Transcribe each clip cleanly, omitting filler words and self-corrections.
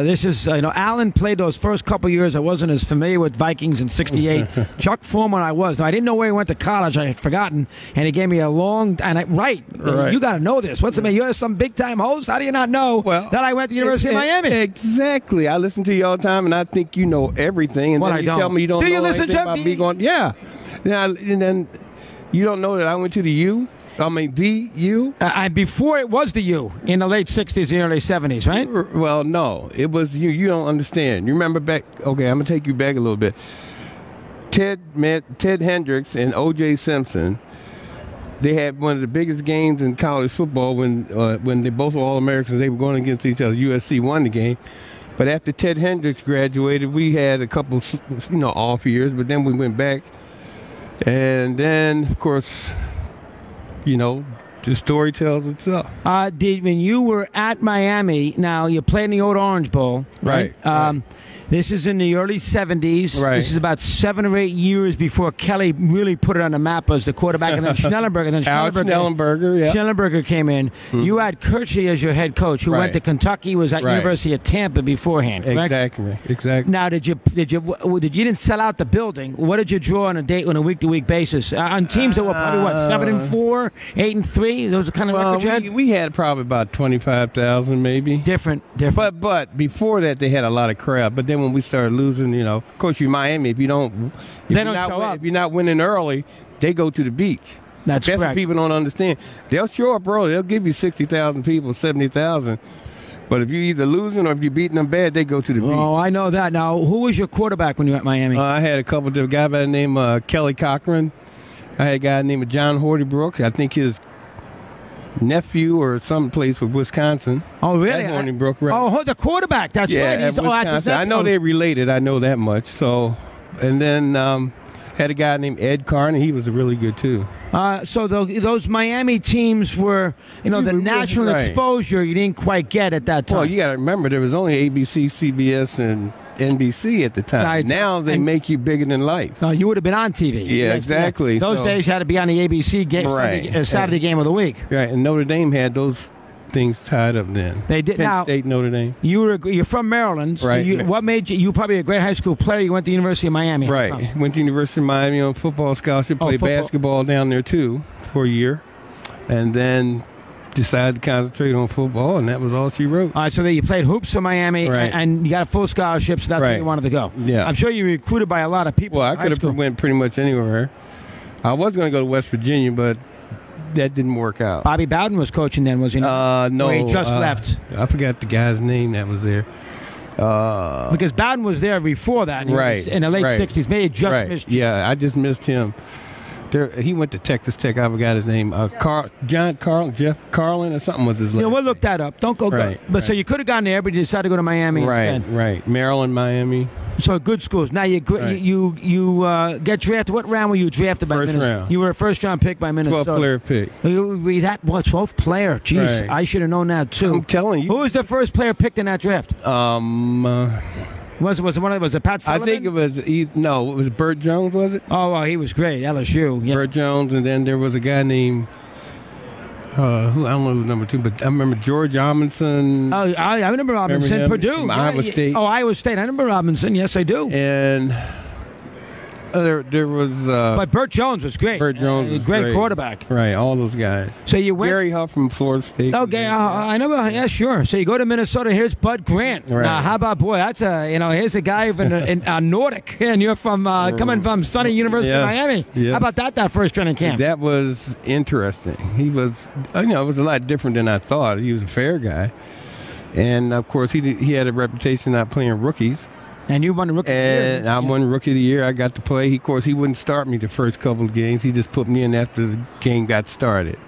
This is, Allen played those first couple years. I wasn't as familiar with Vikings in '68. Chuck Foreman, I was. Now, I didn't know where he went to college. I had forgotten, and he gave me a long. Right. You got to know this. What's the matter? You're some big time host. How do you not know that I went to the University of Miami? Exactly. I listen to you all the time, and I think you know everything. And then you tell me you don't know anything about me going. Yeah. And then you don't know that I went to the U. I mean, the U? Before it was the U in the late 60s and early 70s, right? Well, no. It was you. You don't understand. You remember back? Okay, I'm going to take you back a little bit. Ted Hendricks and O.J. Simpson, they had one of the biggest games in college football when they both were All-Americans. They were going against each other. USC won the game. But after Ted Hendricks graduated, we had a couple, off years, but then we went back. And then, of course, the story tells itself. When you were at Miami, now you played in the old Orange Bowl, right? This is in the early 70s. Right. This is about 7 or 8 years before Kelly really put it on the map as the quarterback, and then Schnellenberger came in. Mm-hmm. You had Kirchie as your head coach, who went to Kentucky, was at University of Tampa beforehand. Correct? Exactly. Now, you didn't sell out the building? What did you draw on a week-to-week basis on teams that were probably 7-4, 8-3? Those are kind of records you had? We had probably about 25,000, maybe. Different. But before that, they had a lot of crowd. But then when we started losing, of course, you're Miami. If you're not winning early, they go to the beach. That's correct. What people don't understand. They'll show up early. They'll give you 60,000 people, 70,000. But if you're either losing or if you're beating them bad, they go to the beach. Oh, I know that. Now, who was your quarterback when you were at Miami? I had a couple of guys by the name of Kelly Cochran. I had a guy named John Hortybrook. I think his nephew or some place with Wisconsin. Oh, really? Hornibrook, right? Oh, the quarterback. That's right. I know they're related. I know that much. So, and then had a guy named Ed Carn, and he was really good too. So those Miami teams were, the national exposure you didn't quite get at that time. Well, you got to remember there was only ABC, CBS, and NBC at the time. Now they make you bigger than life. No, you would have been on TV. Yeah, exactly. Those days you had to be on the ABC game, Saturday game of the week. Right, and Notre Dame had those things tied up then. They did. Penn State, Notre Dame. You're from Maryland. So right. What made you? You probably a great high school player. You went to the University of Miami. Right. Went to University of Miami on football scholarship. Played basketball down there too for a year, and then decided to concentrate on football, and that was all she wrote. All right, so then you played hoops for Miami, and you got a full scholarship, so that's where you wanted to go. Yeah. I'm sure you were recruited by a lot of people. Well, I could have went pretty much anywhere. I was going to go to West Virginia, but that didn't work out. Bobby Bowden was coaching then, was he not? No. Or he just left? I forgot the guy's name that was there. Because Bowden was there before that. In the late 60s. Maybe just missed you. Yeah, I just missed him. He went to Texas Tech. I forgot his name. Jeff Carlin or something was his name. Yeah, we'll look that up. Don't go. So you could have gone there, but you decided to go to Miami instead. Right. Maryland, Miami. So good schools. Now you get drafted. What round were you drafted by Minnesota? First round. You were a first-round pick by Minnesota. 12-player pick. That was 12th player. Jeez, right. I should have known that too. I'm telling you. Who was the first player picked in that draft? Was it Pat Sullivan? I think it was Burt Jones, was it? Oh, well, he was great. LSU. Yeah. Burt Jones, and then there was a guy named who I don't know who's number 2, but I remember George Amundsen. Oh, I remember Robinson. Purdue. From Iowa State. Oh, Iowa State. I remember Robinson. Yes, I do. And there was. But Burt Jones was great. Burt Jones was great quarterback. Right, all those guys. So you went. Gary Huff from Florida State. Okay, I know. Yeah, sure. So you go to Minnesota. Here's Bud Grant. Right. Now, how about that's here's a guy in Nordic, and you're from coming from sunny University of Miami. Yes. How about that first training camp? That was interesting. He was, it was a lot different than I thought. He was a fair guy, and of course he had a reputation not playing rookies. And you won the Rookie of the Year. And I won Rookie of the Year. I got to play. Of course, he wouldn't start me the first couple of games. He just put me in after the game got started.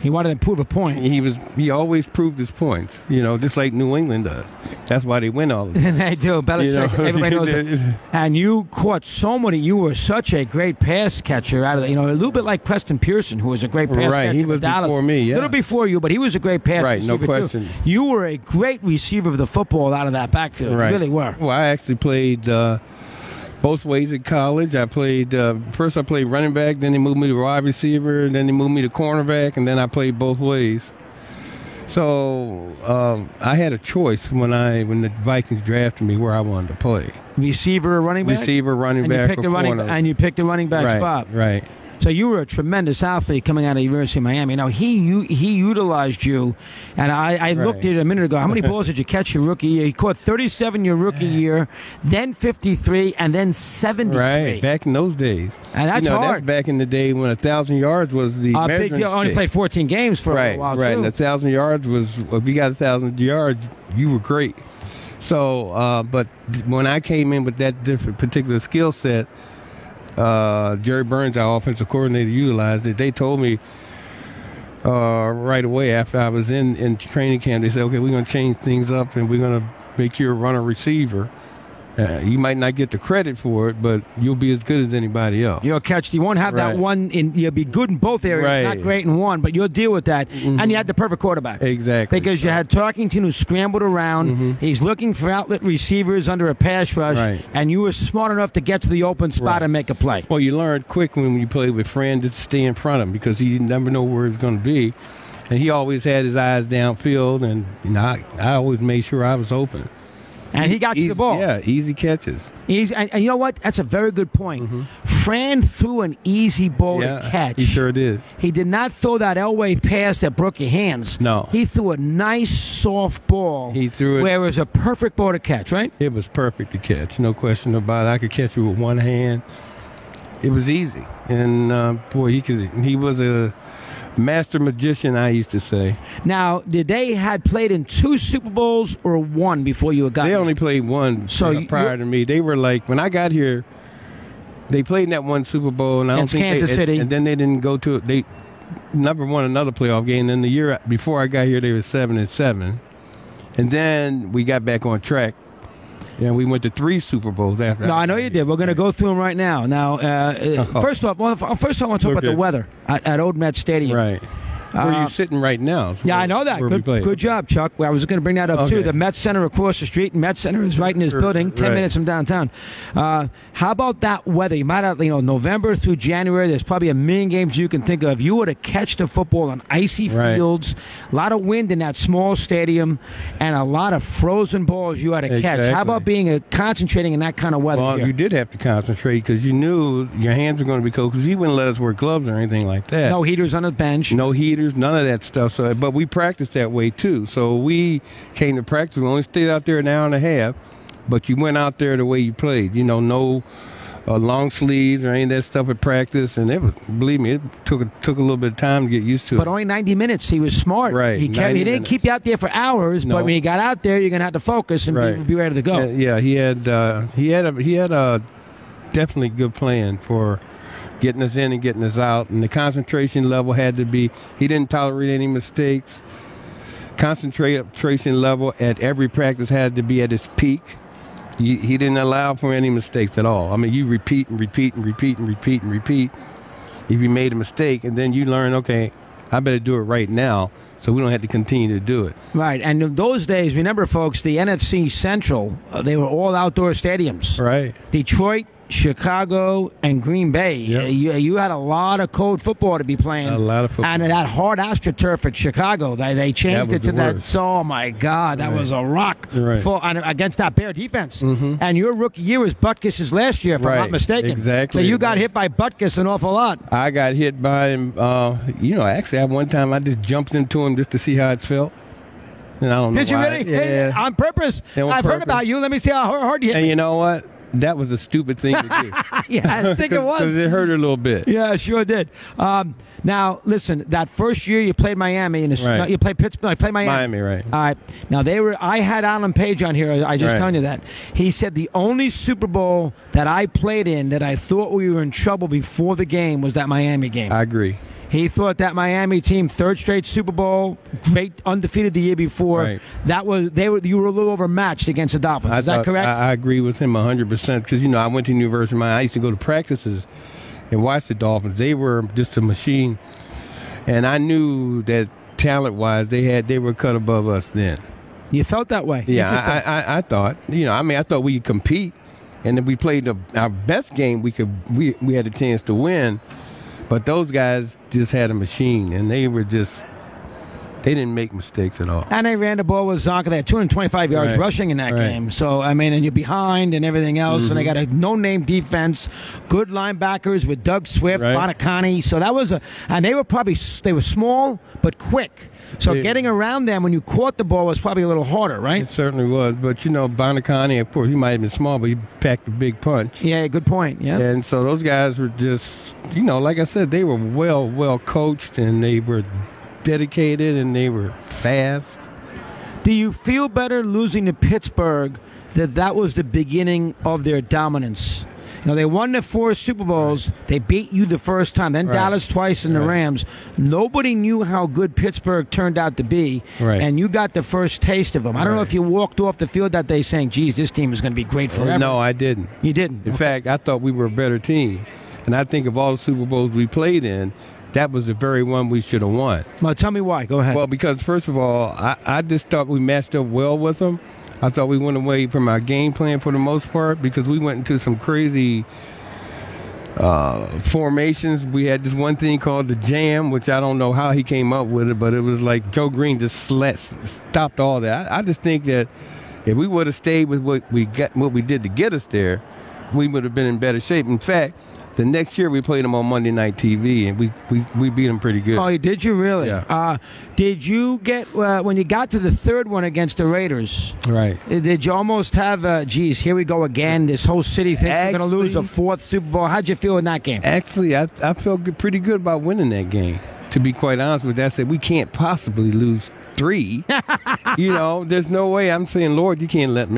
He wanted to prove a point. He always proved his points, just like New England does. That's why they win all of them. They do. Belichick, everybody knows it. And you caught so many. You were such a great pass catcher out of a little bit like Preston Pearson, who was a great pass catcher he was Dallas. Before me, A little before you, but he was a great pass receiver, no question. Too. You were a great receiver of the football out of that backfield. Right. You really were. Well, I actually played both ways at college. I played first I played running back, then they moved me to wide receiver, then they moved me to cornerback, and then I played both ways. So I had a choice when the Vikings drafted me where I wanted to play. Receiver, running back? Receiver, running back, or corner. And you picked the running back spot. Right. So you were a tremendous athlete coming out of the University of Miami. Now, he utilized you, and I looked at it a minute ago. How many balls did you catch your rookie year? He caught 37 your rookie year, then 53, and then 73. Right, back in those days. And that's hard. That's back in the day when 1,000 yards was the measuring big deal. stick. Only played 14 games for a while, right. too. And 1,000 yards was, if you got 1,000 yards, you were great. So, but when I came in with that particular skill set, Jerry Burns, our offensive coordinator, utilized it. They told me right away after I was in training camp, they said, okay, we're going to change things up and we're going to make you a runner receiver. You might not get the credit for it, but you'll be as good as anybody else. You'll catch. You won't have that one. You'll be good in both areas. Not great in one, but you'll deal with that. Mm-hmm. And you had the perfect quarterback. Exactly. Because you had Tarkington who scrambled around. Mm-hmm. He's looking for outlet receivers under a pass rush, and you were smart enough to get to the open spot and make a play. Well, you learned quick when you played with Fran just to stay in front of him because he never know where he was going to be, and he always had his eyes downfield, and I always made sure I was open. And he got you the ball. Yeah, easy catches. And you know what? That's a very good point. Mm-hmm. Fran threw an easy ball to catch. He sure did. He did not throw that Elway pass that broke your hands. No. He threw a nice, soft ball. He threw it. Where it was a perfect ball to catch, right? It was perfect to catch. No question about it. I could catch it with one hand. It was easy. And, he was a master magician, I used to say. Now, did they had played in 2 Super Bowls or 1 before you got They here? only played 1 prior to me. They were like, when I got here, they played in that 1 Super Bowl, and I don't think Kansas City. And then they didn't go to it. They never won another playoff game. And the year before I got here, they were 7-7, and then we got back on track. And we went to 3 Super Bowls after. No, I know you did. We're going to go through them right now. Now, first off, I want to talk about the weather at Old Met Stadium. Right. Where are you sitting right now? Yeah, I know that. Good job, Chuck. Well, I was going to bring that up, too. The Met Center across the street. Met Center is right in this building, 10 minutes from downtown. How about that weather? You might have, November through January, there's probably a million games you can think of. You were to catch the football on icy fields, a lot of wind in that small stadium, and a lot of frozen balls you had to catch. How about concentrating in that kind of weather? Well, you did have to concentrate because you knew your hands were going to be cold because he wouldn't let us wear gloves or anything like that. No heaters on the bench. No heaters. None of that stuff. So, but we practiced that way too. So we came to practice. We only stayed out there an hour and a half, but you went out there the way you played. No long sleeves or any of that stuff at practice. And it was, believe me, it took a little bit of time to get used to it. But only 90 minutes. He was smart. Right. He didn't keep you out there for hours. No. But when you got out there, you're gonna have to focus and be ready to go. Yeah. He had a definitely good plan for getting us in and getting us out, and the concentration level had to be, he didn't tolerate any mistakes. Concentration level at every practice had to be at its peak. He didn't allow for any mistakes at all. I mean, you repeat and repeat and repeat and repeat and repeat if you made a mistake, and then you learn, okay, I better do it right now so we don't have to continue to do it. Right, and in those days, remember, folks, the NFC Central, they were all outdoor stadiums. Right. Detroit, Chicago, and Green Bay. Yep. You had a lot of cold football to be playing. A lot of football. And that hard AstroTurf at Chicago, they changed it to that. Oh, my God, that was a rock against that Bear defense. Mm-hmm. And your rookie year was Butkus' last year, if I'm not mistaken. Exactly. So you got hit by Butkus an awful lot. I got hit by him. Actually, at one time I just jumped into him just to see how it felt. And I don't know Did you really? Yeah. On purpose? I've heard about you. Let me see how hard you hit. And you know what? That was a stupid thing to do. Yeah, I think it was. Because it hurt a little bit. Yeah, it sure did. Now, listen, that first year you played Miami. You played Pittsburgh. I played Miami. Miami, right. All right. Now, I had Alan Page on here. I just telling you that. He said the only Super Bowl that I played in that I thought we were in trouble before the game was that Miami game. I agree. He thought that Miami team, 3rd straight Super Bowl, great, undefeated the year before. Right. You were a little overmatched against the Dolphins. Is that correct? I agree with him 100% because I went to University of Miami. I used to go to practices and watch the Dolphins. They were just a machine, and I knew that talent-wise they were cut above us then. You felt that way? Yeah, I thought. I thought we could compete, and if we played our best game, we had a chance to win. But those guys just had a machine, and they were just They didn't make mistakes at all. And they ran the ball with Zonka. They had 225 yards rushing in that game. So, I mean, and you're behind and everything else. And they got a no-name defense, good linebackers with Doug Swift, Bonacani. So that was and they were small but quick. So getting around them when you caught the ball was probably a little harder, right? It certainly was. But, you know, Bonacani, of course, he might have been small, but he packed a big punch. Yeah, good point. Yeah. And so those guys were just, you know, like I said, they were well coached, and they were dedicated, and they were fast. Do you feel better losing to Pittsburgh that was the beginning of their dominance? You know, they won the 4 Super Bowls. They beat you the first time. Then Dallas twice and the Rams. Nobody knew how good Pittsburgh turned out to be. And you got the first taste of them. I don't know if you walked off the field that day saying, geez, this team is going to be great forever. No, I didn't. You didn't? In fact, I thought we were a better team. And I think of all the Super Bowls we played in, that was the very one we should have won. Well, tell me why. Go ahead. Well, because, first of all, I just thought we matched up well with them. I thought we went away from our game plan for the most part because we went into some crazy formations. We had this one thing called the jam, which I don't know how he came up with it, but it was like Joe Green just stopped all that. I just think that if we would have stayed with what we did to get us there, we would have been in better shape. In fact, the next year we played them on Monday Night TV, and we beat them pretty good. Oh, did you really? Yeah. Did you get, when you got to the third one against the Raiders, did you almost have, geez, here we go again, this whole city thinks we're going to lose a 4th Super Bowl? How'd you feel in that game? Actually, I felt pretty good about winning that game, to be quite honest with you. I said, we can't possibly lose 3. You know, there's no way. I'm saying, Lord, you can't let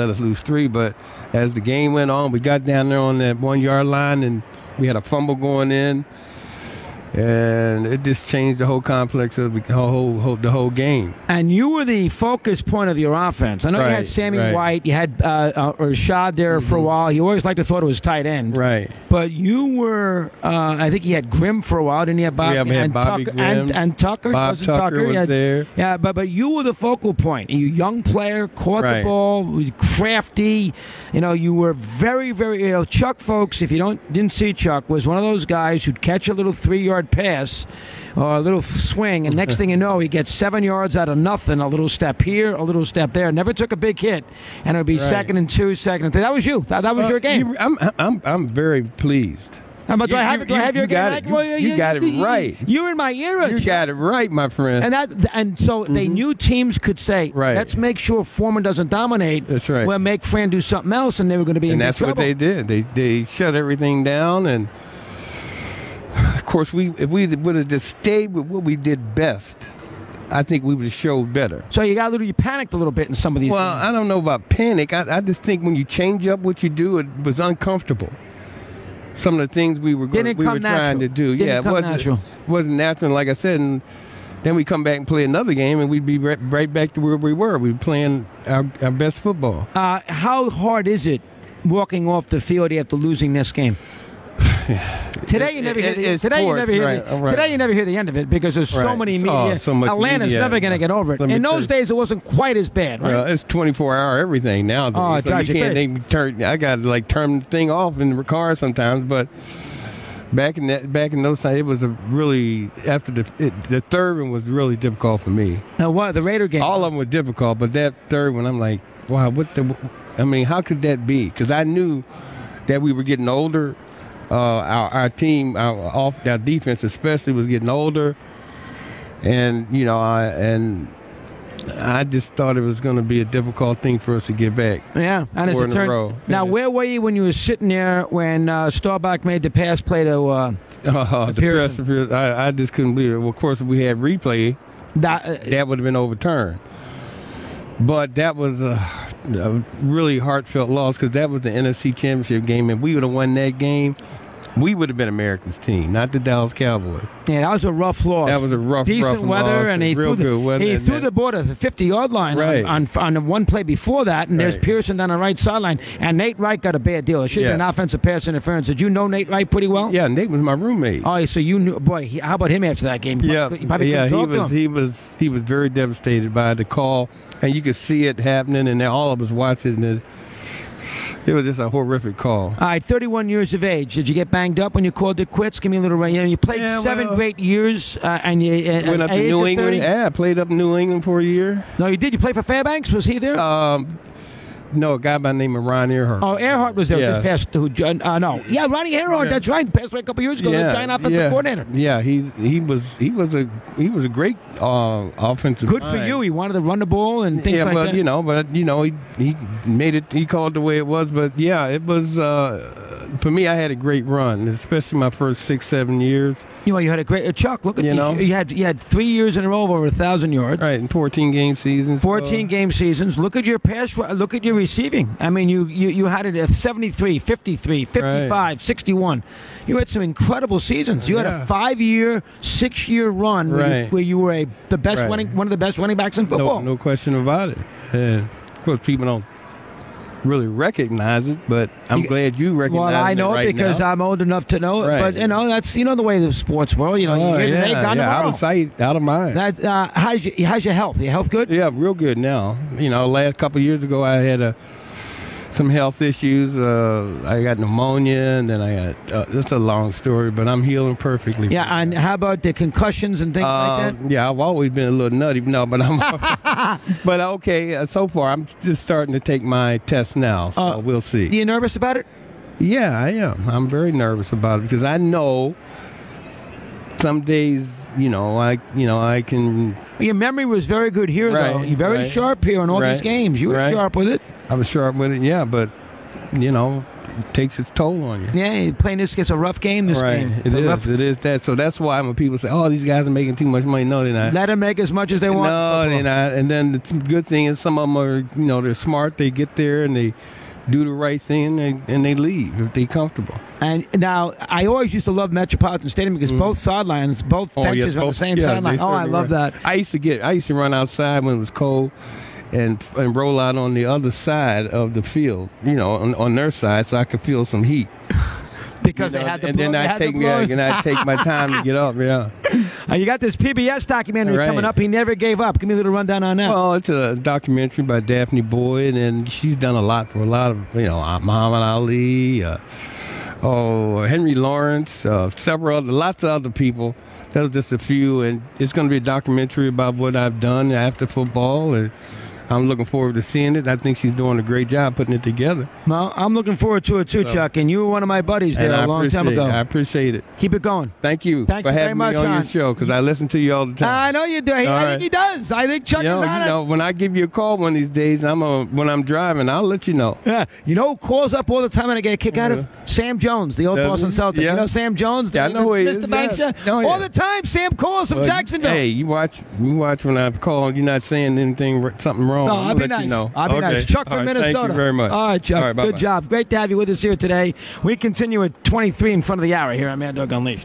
us lose 3. But as the game went on, we got down there on that 1-yard line, and we had a fumble going in, and it just changed the whole complex of the whole game. And you were the focus point of your offense. I know you had Sammy White, you had Rashad there for a while. You always liked to thought it was tight end, But you were, I think he had Grimm for a while, didn't he? Have Bob, we had Bobby Grimm and Tucker. Bob Tucker was there. Yeah, but you were the focal point. You young player, caught the ball, crafty. You know, you were very, very. You know, Chuck, folks, if you didn't see Chuck, was one of those guys who'd catch a little 3-yard pass or a little swing, and next thing you know, he gets 7 yards out of nothing. A little step here, a little step there. Never took a big hit, and it would be 2nd and 2, 2nd and 3. That was you. That was your game. I'm very pleased. But do I have your game? You got it right. You're in my era. You got it right, my friend. And so they knew teams could say, let's make sure Foreman doesn't dominate. That's right. We'll make Fran do something else, and they were going to be in trouble. And that's what they did. They shut everything down, and of course, if we would have just stayed with what we did best, I think we would have showed better. So you panicked a little bit in some of these. Well, games. I don't know about panic. I just think when you change up what you do, it was uncomfortable. Some of the things we were trying to do, it wasn't natural. Like I said, and then we come back and play another game, and we'd be right back to where we were. We'd be playing our best football. How hard is it walking off the field after losing this game? Today you never hear the end of it because there's so many media. So much Atlanta's never going to get over it. In those days, it wasn't quite as bad, right? Well, it's 24-hour everything now. Oh, so you can't even turn. I got to turn the thing off in the car sometimes. But back in those times, it was the third one was really difficult for me. Now, what the Raider game? All of them were difficult, but that third one, I'm like, wow, how could that be? Because I knew that we were getting older. Our team, our defense especially, was getting older, and I just thought it was going to be a difficult thing for us to get back. Yeah, and it's a turn. Now, where were you when you were sitting there when Staubach made the pass play to Pearson? I just couldn't believe it. Well, of course, if we had replay, that would have been overturned. But that was a really heartfelt loss because that was the NFC Championship game, and we would have won that game. We would have been America's team, not the Dallas Cowboys. Yeah, that was a rough loss. That was a decent weather, loss, and he threw the ball to the 50-yard line on the one play before that, and there's Pearson down the right sideline, and Nate Wright got a bad deal. It should have been offensive pass interference. Did you know Nate Wright pretty well? Yeah, Nate was my roommate. Oh, so you knew, boy. How about him after that game? He was very devastated by the call, and you could see it happening, and all of us watching it. It was just a horrific call. All right, 31 years of age. Did you get banged up when you called it quits? Give me a little. You played 7 great years, and you went up to New England. Yeah, I played up in New England for a year. No, you did. You played for Fairbanks. Was he there? No, a guy by the name of Ron Earhart. Oh, Earhart was there. Yeah. Just passed. No, yeah, Ronnie Earhart. Yeah. That's right. Passed away a couple years ago. Yeah. The giant offensive coordinator. Yeah, he was a great offensive. Good for you. He wanted to run the ball and things like that. He made it. He called it the way it was. But yeah, it was for me. I had a great run, especially my first 6-7 years. You had a great Chuck. Look at you had 3 years in a row of over 1,000 yards. Right, and 14 game seasons. 14 game seasons. Look at your pass. Look at your receiving. I mean, you had it at 73, 53, 55, right. 61. You had some incredible seasons. You had a 5-year, 6-year run where you were one of the best running backs in football. No question about it. And of course, people don't really recognize it, but I'm glad you recognize it. Well, I know it because now. I'm old enough to know it. Right. But that's the way the sports world. You hear today, gone tomorrow. Out of sight, out of mind. How's your health? Your health good? Yeah, real good now. Last couple of years ago, I had some health issues. I got pneumonia, and then I got. It's a long story, but I'm healing perfectly. Yeah, and how about the concussions and things like that? Yeah, I've always been a little nutty. No, but I'm. But okay, so far I'm just starting to take my test now, so we'll see. Are you nervous about it? Yeah, I am. I'm very nervous about it because I know some days. I can. Your memory was very good here, though. You're very sharp here in all these games. You were sharp with it. I was sharp with it, yeah, but it takes its toll on you. Yeah, playing this gets a rough game. This game, it is that. So that's why when people say, "Oh, these guys are making too much money," no, they're not. Let them make as much as they want. No, they're not. And then the good thing is, some of them are, they're smart. They get there and they do the right thing and they leave if they're comfortable. And now, I always used to love Metropolitan Stadium because both sidelines, both benches are on the same sideline. Oh, I love that. I used to run outside when it was cold and roll out on the other side of the field, on their side, so I could feel some heat. Because they had the blows. And then I take my time to get up, yeah. You got this PBS documentary coming up, He Never Gave Up. Give me a little rundown on that. Well, it's a documentary by Daphne Boyd, and she's done a lot for a lot of, Muhammad Ali, Henry Lawrence, lots of other people. That was just a few, and it's going to be a documentary about what I've done after football, and I'm looking forward to seeing it. I think she's doing a great job putting it together. Well, I'm looking forward to it too, Chuck. And you were one of my buddies there a long time ago. I appreciate it. Keep it going. Thank you Thanks for having very much me on your show because I listen to you all the time. I know you do. I think he does. I think Chuck is on it. When I give you a call one of these days, when I'm driving, I'll let you know. Yeah. Who calls up all the time and I get a kick out of? Sam Jones, the old Boston Celtic. Yeah. Sam Jones? Yeah, I know who he is. Mr. Banks. All the time, Sam calls from Jacksonville. Hey, you watch when I call. You're not saying something wrong. No, I'll be nice. I'll be nice. Chuck from Minnesota. Thank you very much. All right, Chuck. Good job. Great to have you with us here today. We continue at 23 in front of the hour here on Mad Dog Unleashed.